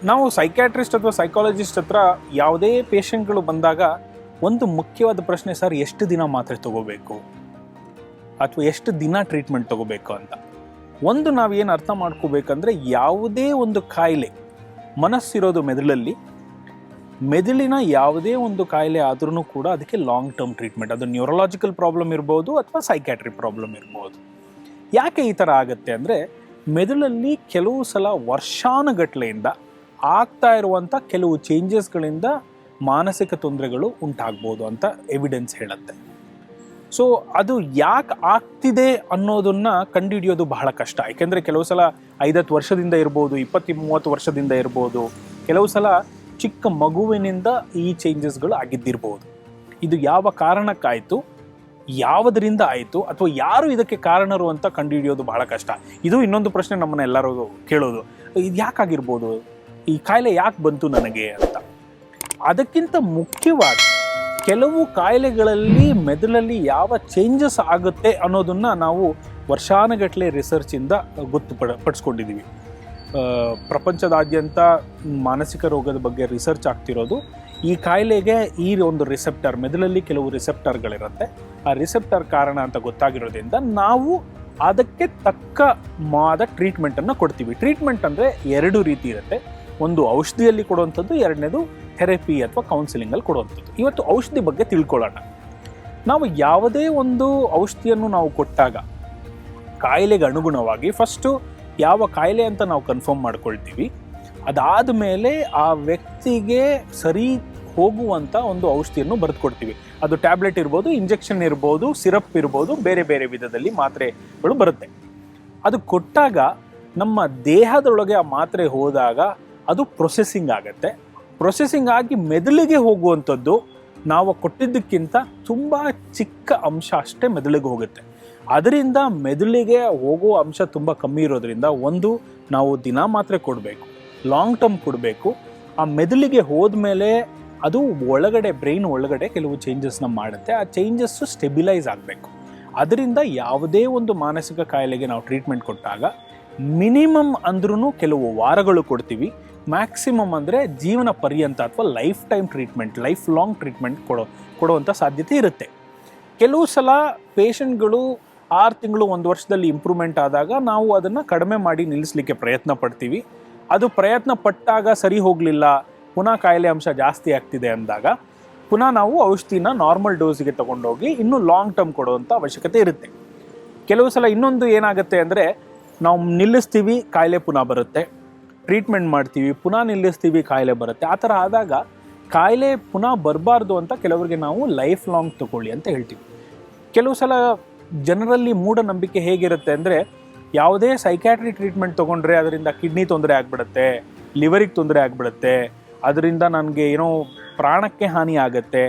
ನಾವು ಸೈಕ್ಯಾಟ್ರಿಸ್ಟ್ ಅಥವಾ ಸೈಕಾಲಜಿಸ್ಟ್ ಹತ್ರ ಯಾವುದೇ ಪೇಷಂಟ್ಗಳು ಬಂದಾಗ ಒಂದು ಮುಖ್ಯವಾದ ಪ್ರಶ್ನೆ, ಸರ್ ಎಷ್ಟು ದಿನ ಮಾತ್ರೆ ತಗೋಬೇಕು ಅಥವಾ ಎಷ್ಟು ದಿನ ಟ್ರೀಟ್ಮೆಂಟ್ ತಗೋಬೇಕು ಅಂತ. ಒಂದು ನಾವೇನು ಅರ್ಥ ಮಾಡ್ಕೋಬೇಕಂದ್ರೆ, ಯಾವುದೇ ಒಂದು ಕಾಯಿಲೆ, ಮನಸ್ಸಿರೋದು ಮೆದುಳಲ್ಲಿ, ಮೆದುಳಿನ ಯಾವುದೇ ಒಂದು ಕಾಯಿಲೆ ಆದ್ರೂ ಕೂಡ ಅದಕ್ಕೆ ಲಾಂಗ್ ಟರ್ಮ್ ಟ್ರೀಟ್ಮೆಂಟ್, ಅದು ನ್ಯೂರಲಾಜಿಕಲ್ ಪ್ರಾಬ್ಲಮ್ ಇರ್ಬೋದು ಅಥವಾ ಸೈಕ್ಯಾಟ್ರಿಕ್ ಪ್ರಾಬ್ಲಮ್ ಇರ್ಬೋದು. ಯಾಕೆ ಈ ಥರ ಆಗುತ್ತೆ ಅಂದರೆ, ಮೆದುಳಲ್ಲಿ ಕೆಲವು ಸಲ ವರ್ಷಾನುಗಟ್ಲೆಯಿಂದ ಆಗ್ತಾ ಇರುವಂಥ ಕೆಲವು ಚೇಂಜಸ್ಗಳಿಂದ ಮಾನಸಿಕ ತೊಂದರೆಗಳು ಉಂಟಾಗ್ಬೋದು ಅಂತ ಎವಿಡೆನ್ಸ್ ಹೇಳುತ್ತೆ. ಸೊ ಅದು ಯಾಕೆ ಆಗ್ತಿದೆ ಅನ್ನೋದನ್ನು ಕಂಡುಹಿಡಿಯೋದು ಬಹಳ ಕಷ್ಟ. ಯಾಕೆಂದರೆ ಕೆಲವು ಸಲ 5-10 ವರ್ಷದಿಂದ ಇರ್ಬೋದು, 20-30 ವರ್ಷದಿಂದ ಇರ್ಬೋದು, ಕೆಲವು ಸಲ ಚಿಕ್ಕ ಮಗುವಿನಿಂದ ಈ ಚೇಂಜಸ್ಗಳು ಆಗಿದ್ದಿರ್ಬೋದು. ಇದು ಯಾವ ಕಾರಣಕ್ಕಾಯಿತು, ಯಾವುದರಿಂದ ಆಯಿತು, ಅಥವಾ ಯಾರು ಇದಕ್ಕೆ ಕಾರಣರು ಅಂತ ಕಂಡುಹಿಡಿಯೋದು ಬಹಳ ಕಷ್ಟ. ಇದು ಇನ್ನೊಂದು ಪ್ರಶ್ನೆ ನಮ್ಮನ್ನ ಎಲ್ಲರೂ ಕೇಳೋದು, ಇದು ಯಾಕಾಗಿರ್ಬೋದು, ಈ ಕಾಯಿಲೆ ಯಾಕೆ ಬಂತು ನನಗೆ ಅಂತ. ಅದಕ್ಕಿಂತ ಮುಖ್ಯವಾಗಿ ಕೆಲವು ಕಾಯಿಲೆಗಳಲ್ಲಿ ಮೆದುಳಲ್ಲಿ ಯಾವ ಚೇಂಜಸ್ ಆಗುತ್ತೆ ಅನ್ನೋದನ್ನು ನಾವು ವರ್ಷಾನುಗಟ್ಟಲೆ ರಿಸರ್ಚಿಂದ ಪಡಿಸ್ಕೊಂಡಿದ್ದೀವಿ. ಪ್ರಪಂಚದಾದ್ಯಂತ ಮಾನಸಿಕ ರೋಗದ ಬಗ್ಗೆ ರಿಸರ್ಚ್ ಆಗ್ತಿರೋದು ಈ ಕಾಯಿಲೆಗೆ. ಈ ಒಂದು ರಿಸೆಪ್ಟರ್, ಮೆದುಳಲ್ಲಿ ಕೆಲವು ರಿಸೆಪ್ಟರ್ಗಳಿರುತ್ತೆ, ಆ ರಿಸೆಪ್ಟರ್ ಕಾರಣ ಅಂತ ಗೊತ್ತಾಗಿರೋದ್ರಿಂದ ನಾವು ಅದಕ್ಕೆ ತಕ್ಕ ಟ್ರೀಟ್ಮೆಂಟನ್ನು ಕೊಡ್ತೀವಿ. ಟ್ರೀಟ್ಮೆಂಟ್ ಅಂದರೆ 2 ರೀತಿ ಇರುತ್ತೆ. ಒಂದು ಔಷಧಿಯಲ್ಲಿ ಕೊಡುವಂಥದ್ದು, ಎರಡನೇದು ಥೆರಪಿ ಅಥವಾ ಕೌನ್ಸಿಲಿಂಗಲ್ಲಿ ಕೊಡುವಂಥದ್ದು. ಇವತ್ತು ಔಷಧಿ ಬಗ್ಗೆ ತಿಳ್ಕೊಳ್ಳೋಣ. ನಾವು ಯಾವುದೇ ಒಂದು ಔಷಧಿಯನ್ನು ನಾವು ಕೊಟ್ಟಾಗ ಕಾಯಿಲೆಗೆ ಅನುಗುಣವಾಗಿ ಫಸ್ಟು ಯಾವ ಕಾಯಿಲೆ ಅಂತ ನಾವು ಕನ್ಫರ್ಮ್ ಮಾಡ್ಕೊಳ್ತೀವಿ. ಅದಾದ ಮೇಲೆ ಆ ವ್ಯಕ್ತಿಗೆ ಸರಿ ಹೋಗುವಂಥ ಒಂದು ಔಷಧಿಯನ್ನು ಬರೆದುಕೊಡ್ತೀವಿ. ಅದು ಟ್ಯಾಬ್ಲೆಟ್ ಇರ್ಬೋದು, ಇಂಜೆಕ್ಷನ್ ಇರ್ಬೋದು, ಸಿರಪ್ ಇರ್ಬೋದು, ಬೇರೆ ಬೇರೆ ವಿಧದಲ್ಲಿ ಮಾತ್ರೆಗಳು ಬರುತ್ತೆ. ಅದು ಕೊಟ್ಟಾಗ ನಮ್ಮ ದೇಹದೊಳಗೆ ಆ ಮಾತ್ರೆ ಹೋದಾಗ ಅದು ಪ್ರೊಸೆಸಿಂಗ್ ಆಗುತ್ತೆ. ಪ್ರೊಸೆಸಿಂಗ್ ಆಗಿ ಮೆದುಳಿಗೆ ಹೋಗುವಂಥದ್ದು ನಾವು ಕೊಟ್ಟಿದ್ದಕ್ಕಿಂತ ತುಂಬ ಚಿಕ್ಕ ಅಂಶ ಅಷ್ಟೇ ಮೆದುಳಿಗೆ ಹೋಗುತ್ತೆ. ಅದರಿಂದ ಮೆದುಳಿಗೆ ಹೋಗೋ ಅಂಶ ತುಂಬ ಕಮ್ಮಿ ಇರೋದ್ರಿಂದ, ಒಂದು ನಾವು ದಿನ ಮಾತ್ರೆ ಕೊಡಬೇಕು, ಲಾಂಗ್ ಟರ್ಮ್ ಕೊಡಬೇಕು. ಆ ಮೆದುಳಿಗೆ ಹೋದ್ಮೇಲೆ ಅದು ಒಳಗಡೆ, ಬ್ರೈನ್ ಒಳಗಡೆ ಕೆಲವು ಚೇಂಜಸ್ನ ಮಾಡುತ್ತೆ. ಆ ಚೇಂಜಸ್ಸು ಸ್ಟೆಬಿಲೈಸ್ ಆಗಬೇಕು. ಅದರಿಂದ ಯಾವುದೇ ಒಂದು ಮಾನಸಿಕ ಕಾಯಿಲೆಗೆ ನಾವು ಟ್ರೀಟ್ಮೆಂಟ್ ಕೊಟ್ಟಾಗ ಮಿನಿಮಮ್ ಅಂದ್ರೂ ಕೆಲವು ವಾರಗಳು ಕೊಡ್ತೀವಿ, ಮ್ಯಾಕ್ಸಿಮಮ್ ಅಂದರೆ ಜೀವನ ಪರ್ಯಂತ ಅಥವಾ life time treatment, life long treatment ಕೊಡುವಂಥ ಸಾಧ್ಯತೆ ಇರುತ್ತೆ. ಕೆಲವು ಸಲ ಪೇಷಂಟ್ಗಳು 6 ತಿಂಗಳು 1 ವರ್ಷದಲ್ಲಿ ಇಂಪ್ರೂವ್ಮೆಂಟ್ ಆದಾಗ ನಾವು ಅದನ್ನು ಕಡಿಮೆ ಮಾಡಿ ನಿಲ್ಲಿಸಲಿಕ್ಕೆ ಪ್ರಯತ್ನ ಪಡ್ತೀವಿ. ಅದು ಪ್ರಯತ್ನ ಪಟ್ಟಾಗ ಸರಿ ಹೋಗಲಿಲ್ಲ, ಪುನಃ ಕಾಯಿಲೆ ಅಂಶ ಜಾಸ್ತಿ ಆಗ್ತಿದೆ ಅಂದಾಗ ಪುನಃ ನಾವು ಔಷಧಿನ ನಾರ್ಮಲ್ ಡೋಸಿಗೆ ತೊಗೊಂಡೋಗಿ ಇನ್ನೂ ಲಾಂಗ್ ಟರ್ಮ್ ಕೊಡುವಂಥ ಅವಶ್ಯಕತೆ ಇರುತ್ತೆ. ಕೆಲವು ಸಲ ಇನ್ನೊಂದು ಏನಾಗುತ್ತೆ ಅಂದರೆ, ನಾವು ನಿಲ್ಲಿಸ್ತೀವಿ, ಕಾಯಿಲೆ ಪುನಃ ಬರುತ್ತೆ, ಟ್ರೀಟ್ಮೆಂಟ್ ಮಾಡ್ತೀವಿ, ಪುನಃ ನಿಲ್ಲಿಸ್ತೀವಿ, ಕಾಯಿಲೆ ಬರುತ್ತೆ. ಆ ಥರ ಆದಾಗ ಕಾಯಿಲೆ ಪುನಃ ಬರಬಾರ್ದು ಅಂತ ಕೆಲವರಿಗೆ ನಾವು ಲೈಫ್ ಲಾಂಗ್ ತಗೊಳ್ಳಿ ಅಂತ ಹೇಳ್ತೀವಿ. ಕೆಲವು ಸಲ ಜನರಲ್ಲಿ ಮೂಢನಂಬಿಕೆ ಹೇಗಿರುತ್ತೆ ಅಂದರೆ, ಯಾವುದೇ ಸೈಕ್ಯಾಟ್ರಿ ಟ್ರೀಟ್ಮೆಂಟ್ ತೊಗೊಂಡ್ರೆ ಅದರಿಂದ ಕಿಡ್ನಿ ತೊಂದರೆ ಆಗಿಬಿಡುತ್ತೆ, ಲಿವರಿಗೆ ತೊಂದರೆ ಆಗಿಬಿಡುತ್ತೆ, ಅದರಿಂದ ನನಗೆ ಏನೋ ಪ್ರಾಣಕ್ಕೆ ಹಾನಿ ಆಗುತ್ತೆ,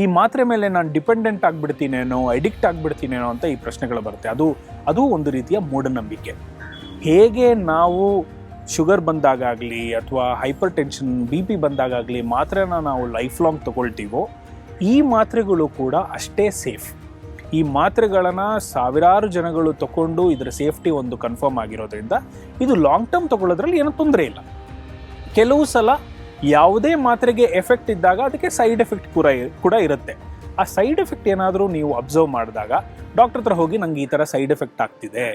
ಈ ಮಾತ್ರೆ ಮೇಲೆ ನಾನು ಡಿಪೆಂಡೆಂಟ್ ಆಗಿಬಿಡ್ತೀನೇನೋ, ಅಡಿಕ್ಟ್ ಆಗಿಬಿಡ್ತೀನೇನೋ ಅಂತ ಈ ಪ್ರಶ್ನೆಗಳು ಬರುತ್ತೆ. ಅದು ಒಂದು ರೀತಿಯ ಮೂಢನಂಬಿಕೆ. ಹೇಗೆ ನಾವು ಶುಗರ್ ಬಂದಾಗಲಿ ಅಥವಾ ಹೈಪರ್ ಟೆನ್ಷನ್, BP ಬಂದಾಗಲಿ ಮಾತ್ರೆನ ನಾವು ಲೈಫ್ ಲಾಂಗ್ ತೊಗೊಳ್ತೀವೋ, ಈ ಮಾತ್ರೆಗಳು ಕೂಡ ಅಷ್ಟೇ ಸೇಫ್. ಈ ಮಾತ್ರೆಗಳನ್ನು ಸಾವಿರಾರು ಜನಗಳು ತಗೊಂಡು ಇದರ ಸೇಫ್ಟಿ ಒಂದು ಕನ್ಫರ್ಮ್ ಆಗಿರೋದ್ರಿಂದ ಇದು ಲಾಂಗ್ ಟರ್ಮ್ ತಗೊಳ್ಳೋದ್ರಲ್ಲಿ ಏನೂ ತೊಂದರೆ ಇಲ್ಲ. ಕೆಲವು ಸಲ ಯಾವುದೇ ಮಾತ್ರೆಗೆ ಎಫೆಕ್ಟ್ ಇದ್ದಾಗ ಅದಕ್ಕೆ ಸೈಡ್ ಎಫೆಕ್ಟ್ ಕೂಡ ಇರುತ್ತೆ. ಆ ಸೈಡ್ ಎಫೆಕ್ಟ್ ಏನಾದರೂ ನೀವು ಅಬ್ಸರ್ವ್ ಮಾಡಿದಾಗ ಡಾಕ್ಟರ್ ಹತ್ರ ಹೋಗಿ ನಂಗೆ ಈ ಥರ ಸೈಡ್ ಎಫೆಕ್ಟ್ ಆಗ್ತಿದೆ,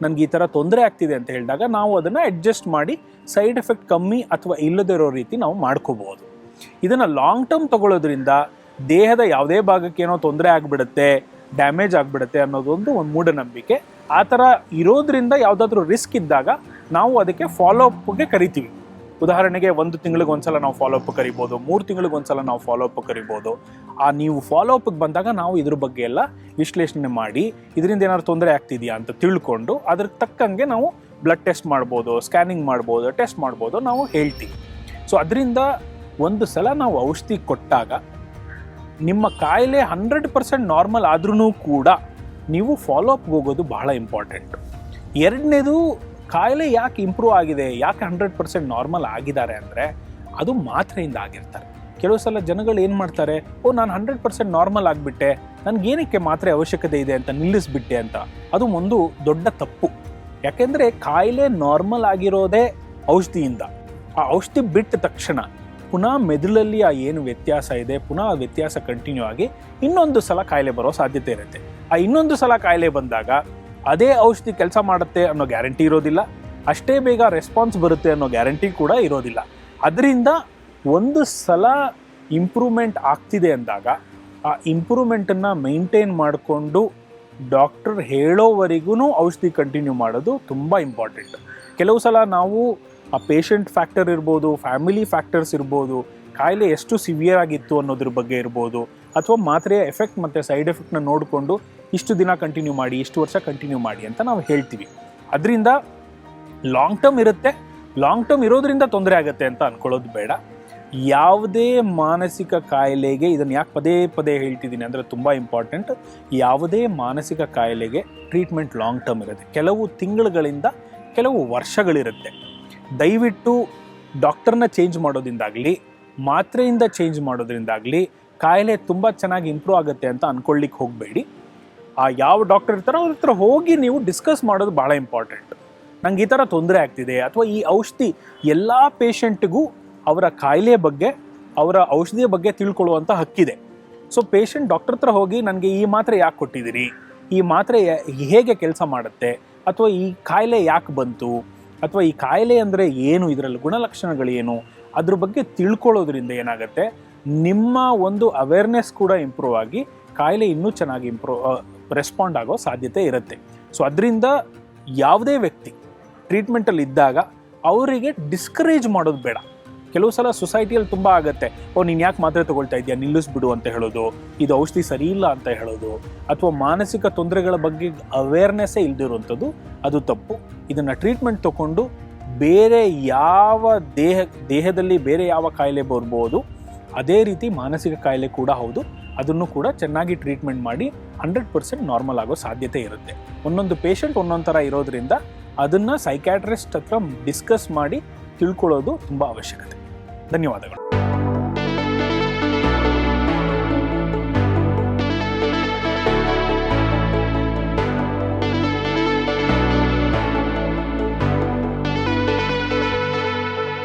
ನನಗೆ ಈ ಥರ ತೊಂದರೆ ಆಗ್ತಿದೆ ಅಂತ ಹೇಳಿದಾಗ ನಾವು ಅದನ್ನು ಅಡ್ಜಸ್ಟ್ ಮಾಡಿ ಸೈಡ್ ಎಫೆಕ್ಟ್ ಕಮ್ಮಿ ಅಥವಾ ಇಲ್ಲದೇ ಇರೋ ರೀತಿ ನಾವು ಮಾಡ್ಕೋಬೋದು. ಇದನ್ನು ಲಾಂಗ್ ಟರ್ಮ್ ತಗೊಳ್ಳೋದ್ರಿಂದ ದೇಹದ ಯಾವುದೇ ಭಾಗಕ್ಕೆ ಏನೋ ತೊಂದರೆ ಆಗಿಬಿಡುತ್ತೆ, ಡ್ಯಾಮೇಜ್ ಆಗಿಬಿಡುತ್ತೆ ಅನ್ನೋದೊಂದು ಮೂಢನಂಬಿಕೆ. ಆ ಥರ ಇರೋದ್ರಿಂದ ಯಾವುದಾದ್ರೂ ರಿಸ್ಕ್ ಇದ್ದಾಗ ನಾವು ಅದಕ್ಕೆ ಫಾಲೋಅಪ್ಗೆ ಕರಿತೀವಿ. ಉದಾಹರಣೆಗೆ 1 ತಿಂಗಳಿಗೆ ಒಂದ್ಸಲ ನಾವು ಫಾಲೋಅಪ್ ಕರಿಬೋದು, 3 ತಿಂಗಳಿಗೆ ಒಂದ್ಸಲ ನಾವು ಫಾಲೋಅಪ್ ಕರಿಬೋದು. ನೀವು ಫಾಲೋಅಪ್ಗೆ ಬಂದಾಗ ನಾವು ಇದ್ರ ಬಗ್ಗೆ ಎಲ್ಲ ವಿಶ್ಲೇಷಣೆ ಮಾಡಿ ಇದರಿಂದ ಏನಾದ್ರು ತೊಂದರೆ ಆಗ್ತಿದೆಯಾ ಅಂತ ತಿಳ್ಕೊಂಡು ಅದ್ರ ತಕ್ಕಂಗೆ ನಾವು ಬ್ಲಡ್ ಟೆಸ್ಟ್ ಮಾಡ್ಬೋದು, ಸ್ಕ್ಯಾನಿಂಗ್ ಮಾಡ್ಬೋದು, ಟೆಸ್ಟ್ ಮಾಡ್ಬೋದು, ನಾವು ಹೇಳ್ತೀವಿ. ಸೊ ಅದರಿಂದ ಒಂದು ಸಲ ನಾವು ಔಷಧಿ ಕೊಟ್ಟಾಗ ನಿಮ್ಮ ಕಾಯಿಲೆ 100% ನಾರ್ಮಲ್ ಆದ್ರೂ ಕೂಡ ನೀವು ಫಾಲೋಅಪ್ಗೆ ಹೋಗೋದು ಬಹಳ ಇಂಪಾರ್ಟೆಂಟು. ಎರಡನೇದು, ಕಾಯಿಲೆ ಯಾಕೆ ಇಂಪ್ರೂವ್ ಆಗಿದೆ, ಯಾಕೆ 100% ನಾರ್ಮಲ್ ಆಗಿದ್ದಾರೆ ಅಂದರೆ ಅದು ಮಾತ್ರೆಯಿಂದ ಆಗಿರ್ತಾರೆ. ಕೆಲವು ಸಲ ಜನಗಳು ಏನು ಮಾಡ್ತಾರೆ, ನಾನು 100% ನಾರ್ಮಲ್ ಆಗಿಬಿಟ್ಟೆ, ನನಗೇನಕ್ಕೆ ಮಾತ್ರೆ ಅವಶ್ಯಕತೆ ಇದೆ ಅಂತ ನಿಲ್ಲಿಸ್ಬಿಟ್ಟೆ ಅಂತ. ಅದು ಒಂದು ದೊಡ್ಡ ತಪ್ಪು. ಯಾಕೆಂದರೆ ಕಾಯಿಲೆ ನಾರ್ಮಲ್ ಆಗಿರೋದೇ ಔಷಧಿಯಿಂದ. ಆ ಔಷಧಿ ಬಿಟ್ಟ ತಕ್ಷಣ ಪುನಃ ಮೆದುಳಲ್ಲಿ ಆ ಏನು ವ್ಯತ್ಯಾಸ ಇದೆ ಪುನಃ ಆ ವ್ಯತ್ಯಾಸ ಕಂಟಿನ್ಯೂ ಆಗಿ ಇನ್ನೊಂದು ಸಲ ಕಾಯಿಲೆ ಬರೋ ಸಾಧ್ಯತೆ ಇರುತ್ತೆ. ಆ ಇನ್ನೊಂದು ಸಲ ಕಾಯಿಲೆ ಬಂದಾಗ ಅದೇ ಔಷಧಿ ಕೆಲಸ ಮಾಡುತ್ತೆ ಅನ್ನೋ ಗ್ಯಾರಂಟಿ ಇರೋದಿಲ್ಲ, ಅಷ್ಟೇ ಬೇಗ ರೆಸ್ಪಾನ್ಸ್ ಬರುತ್ತೆ ಅನ್ನೋ ಗ್ಯಾರಂಟಿ ಕೂಡ ಇರೋದಿಲ್ಲ. ಅದರಿಂದ ಒಂದು ಸಲ ಇಂಪ್ರೂವ್ಮೆಂಟ್ ಆಗ್ತಿದೆ ಅಂದಾಗ ಆ ಇಂಪ್ರೂವ್ಮೆಂಟನ್ನು ಮೇಂಟೈನ್ ಮಾಡಿಕೊಂಡು ಡಾಕ್ಟರ್ ಹೇಳೋವರೆಗೂ ಔಷಧಿ ಕಂಟಿನ್ಯೂ ಮಾಡೋದು ತುಂಬ ಇಂಪಾರ್ಟೆಂಟ್. ಕೆಲವು ಸಲ ನಾವು ಆ ಪೇಷಂಟ್ ಫ್ಯಾಕ್ಟರ್ ಇರ್ಬೋದು, ಫ್ಯಾಮಿಲಿ ಫ್ಯಾಕ್ಟರ್ಸ್ ಇರ್ಬೋದು, ಕಾಯಿಲೆ ಎಷ್ಟು ಸಿವಿಯರ್ ಆಗಿತ್ತು ಅನ್ನೋದ್ರ ಬಗ್ಗೆ ಇರ್ಬೋದು, ಅಥವಾ ಮಾತ್ರೆಯ ಎಫೆಕ್ಟ್ ಮತ್ತು ಸೈಡ್ ಎಫೆಕ್ಟ್ನ ನೋಡಿಕೊಂಡು ಇಷ್ಟು ದಿನ ಕಂಟಿನ್ಯೂ ಮಾಡಿ, ಇಷ್ಟು ವರ್ಷ ಕಂಟಿನ್ಯೂ ಮಾಡಿ ಅಂತ ನಾವು ಹೇಳ್ತೀವಿ. ಅದರಿಂದ ಲಾಂಗ್ ಟರ್ಮ್ ಇರುತ್ತೆ, ಲಾಂಗ್ ಟರ್ಮ್ ಇರೋದ್ರಿಂದ ತೊಂದರೆ ಆಗುತ್ತೆ ಅಂತ ಅಂದ್ಕೊಳ್ಳೋದು ಬೇಡ. ಯಾವುದೇ ಮಾನಸಿಕ ಕಾಯಿಲೆಗೆ, ಇದನ್ನು ಯಾಕೆ ಪದೇ ಪದೇ ಹೇಳ್ತಿದ್ದೀನಿ ಅಂದರೆ ತುಂಬ ಇಂಪಾರ್ಟೆಂಟ್, ಯಾವುದೇ ಮಾನಸಿಕ ಕಾಯಿಲೆಗೆ ಟ್ರೀಟ್ಮೆಂಟ್ ಲಾಂಗ್ ಟರ್ಮ್ ಇರುತ್ತೆ. ಕೆಲವು ತಿಂಗಳುಗಳಿಂದ ಕೆಲವು ವರ್ಷಗಳಿರುತ್ತೆ. ದಯವಿಟ್ಟು ಡಾಕ್ಟರ್ನ ಚೇಂಜ್ ಮಾಡೋದ್ರಿಂದಾಗಲಿ ಮಾತ್ರೆಯಿಂದ ಚೇಂಜ್ ಮಾಡೋದ್ರಿಂದಾಗಲಿ ಕಾಯಿಲೆ ತುಂಬ ಚೆನ್ನಾಗಿ ಇಂಪ್ರೂವ್ ಆಗುತ್ತೆ ಅಂತ ಅಂದ್ಕೊಳ್ಳಿಕ್ಕೆ ಹೋಗಬೇಡಿ. ಆ ಯಾವ ಡಾಕ್ಟರ್ ಇರ್ತಾರೋ ಅವ್ರ ಹತ್ರ ಹೋಗಿ ನೀವು ಡಿಸ್ಕಸ್ ಮಾಡೋದು ಭಾಳ ಇಂಪಾರ್ಟೆಂಟ್. ನಂಗೆ ಈ ಥರ ತೊಂದರೆ ಆಗ್ತಿದೆ, ಅಥವಾ ಈ ಔಷಧಿ ಎಲ್ಲ ಪೇಷಂಟ್ಗೂ ಅವರ ಕಾಯಿಲೆ ಬಗ್ಗೆ, ಅವರ ಔಷಧಿಯ ಬಗ್ಗೆ ತಿಳ್ಕೊಳ್ಳುವಂಥ ಹಕ್ಕಿದೆ. ಸೊ ಪೇಷಂಟ್ ಡಾಕ್ಟರ್ ಹತ್ರ ಹೋಗಿ ನನಗೆ ಈ ಮಾತ್ರೆ ಯಾಕೆ ಕೊಟ್ಟಿದ್ದೀರಿ, ಈ ಮಾತ್ರೆ ಹೇಗೆ ಕೆಲಸ ಮಾಡುತ್ತೆ, ಅಥವಾ ಈ ಕಾಯಿಲೆ ಯಾಕೆ ಬಂತು, ಅಥವಾ ಈ ಕಾಯಿಲೆ ಅಂದರೆ ಏನು, ಇದರಲ್ಲಿ ಗುಣಲಕ್ಷಣಗಳೇನು, ಅದ್ರ ಬಗ್ಗೆ ತಿಳ್ಕೊಳ್ಳೋದ್ರಿಂದ ಏನಾಗುತ್ತೆ, ನಿಮ್ಮ ಒಂದು ಅವೇರ್ನೆಸ್ ಕೂಡ ಇಂಪ್ರೂವ್ ಆಗಿ ಕಾಯಿಲೆ ಇನ್ನೂ ಚೆನ್ನಾಗಿ ರೆಸ್ಪಾಂಡ್ ಆಗೋ ಸಾಧ್ಯತೆ ಇರುತ್ತೆ. ಸೊ ಅದರಿಂದ ಯಾವುದೇ ವ್ಯಕ್ತಿ ಟ್ರೀಟ್ಮೆಂಟಲ್ಲಿ ಇದ್ದಾಗ ಅವರಿಗೆ ಡಿಸ್ಕರೇಜ್ ಮಾಡೋದು ಬೇಡ. ಕೆಲವು ಸಲ ಸೊಸೈಟಿಯಲ್ಲಿ ತುಂಬ ಆಗುತ್ತೆ, ನೀನು ಯಾಕೆ ಮಾತ್ರೆ ತೊಗೊಳ್ತಾ ಇದೆಯಾ, ನಿಲ್ಲಿಸ್ಬಿಡು ಅಂತ ಹೇಳೋದು, ಇದು ಔಷಧಿ ಸರಿ ಇಲ್ಲ ಅಂತ ಹೇಳೋದು, ಅಥವಾ ಮಾನಸಿಕ ತೊಂದರೆಗಳ ಬಗ್ಗೆ ಅವೇರ್ನೆಸ್ಸೇ ಇಲ್ದಿರುವಂಥದ್ದು, ಅದು ತಪ್ಪು. ಇದನ್ನು ಟ್ರೀಟ್ಮೆಂಟ್ ತೊಗೊಂಡು ಬೇರೆ ಯಾವ ದೇಹದಲ್ಲಿ ಬೇರೆ ಯಾವ ಕಾಯಿಲೆ ಬರ್ಬೋದು ಅದೇ ರೀತಿ ಮಾನಸಿಕ ಕಾಯಿಲೆ ಕೂಡ ಹೌದು, ಅದನ್ನು ಕೂಡ ಚೆನ್ನಾಗಿ ಟ್ರೀಟ್ಮೆಂಟ್ ಮಾಡಿ 100% ನಾರ್ಮಲ್ ಆಗೋ ಸಾಧ್ಯತೆ ಇರುತ್ತೆ. ಒಂದೊಂದು ಪೇಷಂಟ್ ಒಂದೊಂದು ಥರ ಇರೋದ್ರಿಂದ ಅದನ್ನು ಸೈಕ್ಯಾಟ್ರಿಸ್ಟ್ ಹತ್ರ ಡಿಸ್ಕಸ್ ಮಾಡಿ ತಿಳ್ಕೊಳ್ಳೋದು ತುಂಬ ಅವಶ್ಯಕತೆ. ಧನ್ಯವಾದಗಳು.